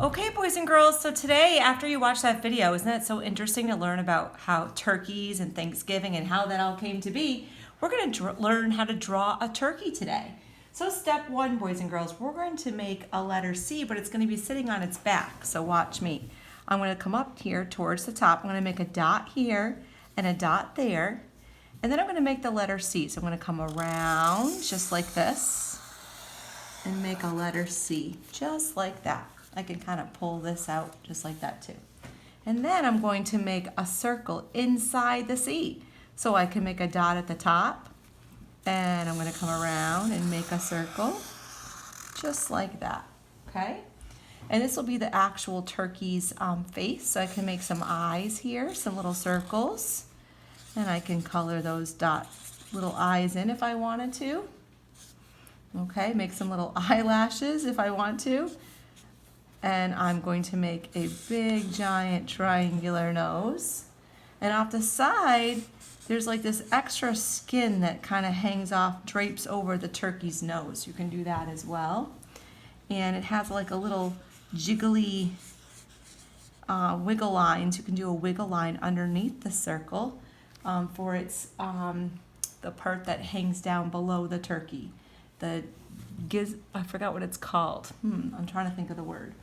Okay, boys and girls, so today, after you watch that video, isn't it so interesting to learn about how turkeys and Thanksgiving and how that all came to be? We're going to learn how to draw a turkey today. So step one, boys and girls, we're going to make a letter C, but it's going to be sitting on its back. So watch me. I'm going to come up here towards the top. I'm going to make a dot here and a dot there. And then I'm going to make the letter C. So I'm going to come around just like this and make a letter C, just like that. I can kind of pull this out just like that too. And then I'm going to make a circle inside the C. So I can make a dot at the top, and I'm going to come around and make a circle just like that, okay? And this will be the actual turkey's face. So I can make some eyes here, some little circles, and I can color those little eyes in if I wanted to. Okay, make some little eyelashes if I want to. And I'm going to make a big giant triangular nose. And off the side, there's like this extra skin that kind of hangs off, drapes over the turkey's nose. You can do that as well. And it has like a little jiggly wiggle lines. You can do a wiggle line underneath the circle for its the part that hangs down below the turkey. I forgot what it's called. I'm trying to think of the word.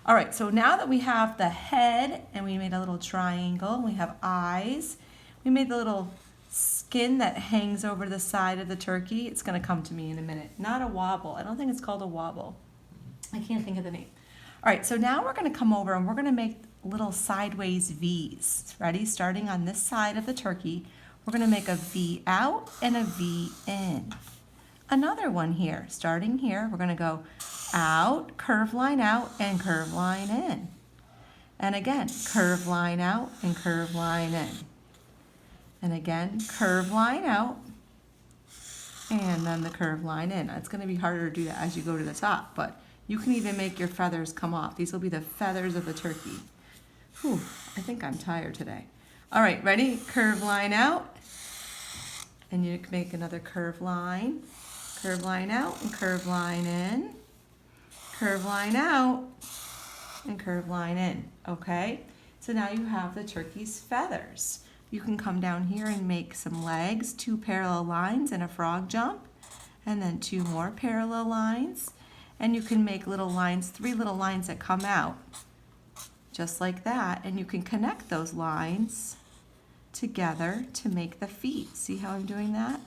All right, so now that we have the head and we made a little triangle, we have eyes, we made the little skin that hangs over the side of the turkey. It's going to come to me in a minute. Not a wobble. I don't think it's called a wobble. I can't think of the name. All right, so now we're going to come over and we're going to make little sideways V's. Ready? Starting on this side of the turkey, we're going to make a V out and a V in. Another one here. Starting here, we're going to go out, curve line out, and curve line in. And again, curve line out and curve line in. And again, curve line out, and then the curve line in. It's going to be harder to do that as you go to the top, but you can even make your feathers come off. These will be the feathers of the turkey. Whew, I think I'm tired today. All right, ready? Curve line out, and you can make another curve line out, and curve line in, curve line out, and curve line in, okay? So now you have the turkey's feathers. You can come down here and make some legs, 2 parallel lines and a frog jump, and then 2 more parallel lines, and you can make little lines, 3 little lines that come out, just like that, and you can connect those lines together to make the feet. See how I'm doing that?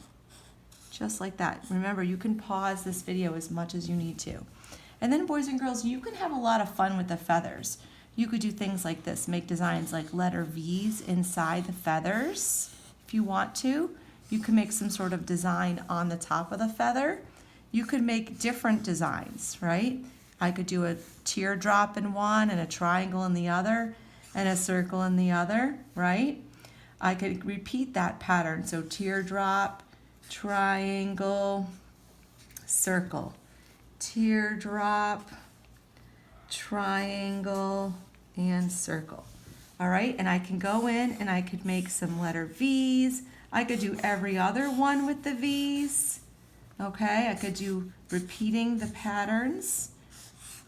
Just like that. Remember, you can pause this video as much as you need to. And then, boys and girls, you can have a lot of fun with the feathers. You could do things like this, make designs like letter V's inside the feathers if you want to. You can make some sort of design on the top of the feather. You could make different designs, right? I could do a teardrop in one and a triangle in the other and a circle in the other, right? I could repeat that pattern. So teardrop, triangle, circle, teardrop, triangle, and circle. All right, and I can go in and I could make some letter V's. I could do every other one with the V's. Okay, I could do repeating the patterns.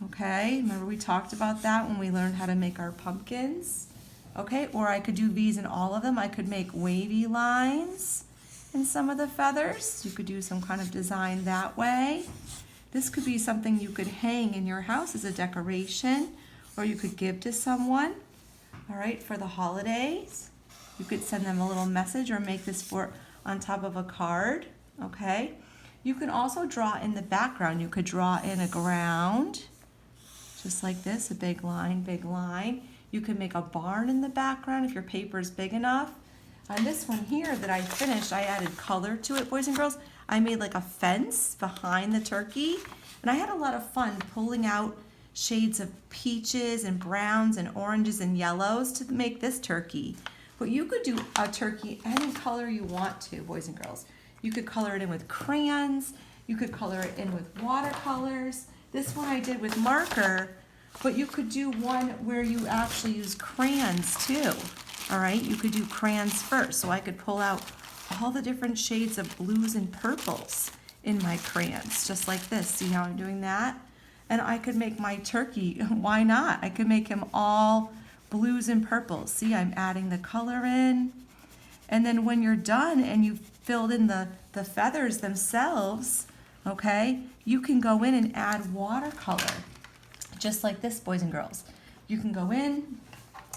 Okay, remember we talked about that when we learned how to make our pumpkins. Okay, or I could do V's in all of them. I could make wavy lines in some of the feathers. You could do some kind of design that way. This could be something you could hang in your house as a decoration, or you could give to someone, all right, for the holidays. You could send them a little message or make this on top of a card, okay? You can also draw in the background. You could draw in a ground, just like this, a big line, big line. You could make a barn in the background if your paper is big enough. On this one here that I finished, I added color to it, boys and girls. I made like a fence behind the turkey, and I had a lot of fun pulling out shades of peaches and browns and oranges and yellows to make this turkey. But you could do a turkey any color you want to, boys and girls. You could color it in with crayons. You could color it in with watercolors. This one I did with marker, but you could do one where you actually use crayons too. All right, you could do crayons first. So I could pull out all the different shades of blues and purples in my crayons, just like this. See how I'm doing that? and I could make my turkey, why not? I could make him all blues and purples. See, I'm adding the color in. And then when you're done and you've filled in the feathers themselves, okay, you can go in and add watercolor. Just like this, boys and girls. You can go in,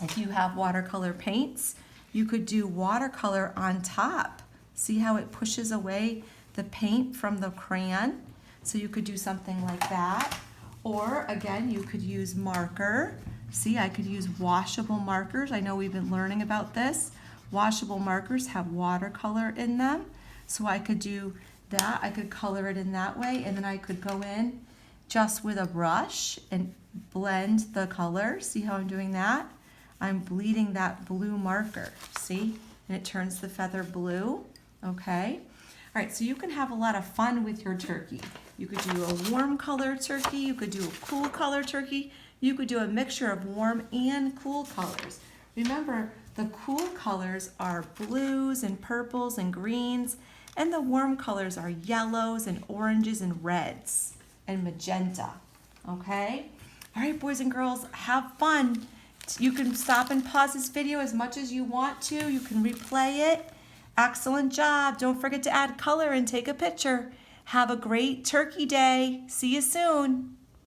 if you have watercolor paints, you could do watercolor on top. See how it pushes away the paint from the crayon? So you could do something like that. Or again, you could use marker. See, I could use washable markers. I know we've been learning about this. Washable markers have watercolor in them. So I could do that. I could color it in that way, and then I could go in just with a brush and blend the color. See how I'm doing that? I'm bleeding that blue marker, see? And it turns the feather blue, okay? All right, so you can have a lot of fun with your turkey. You could do a warm color turkey, you could do a cool color turkey, you could do a mixture of warm and cool colors. Remember, the cool colors are blues and purples and greens, and the warm colors are yellows and oranges and reds and magenta, okay? All right, boys and girls, have fun. You can stop and pause this video as much as you want to. You can replay it. Excellent job. Don't forget to add color and take a picture. Have a great turkey day. See you soon.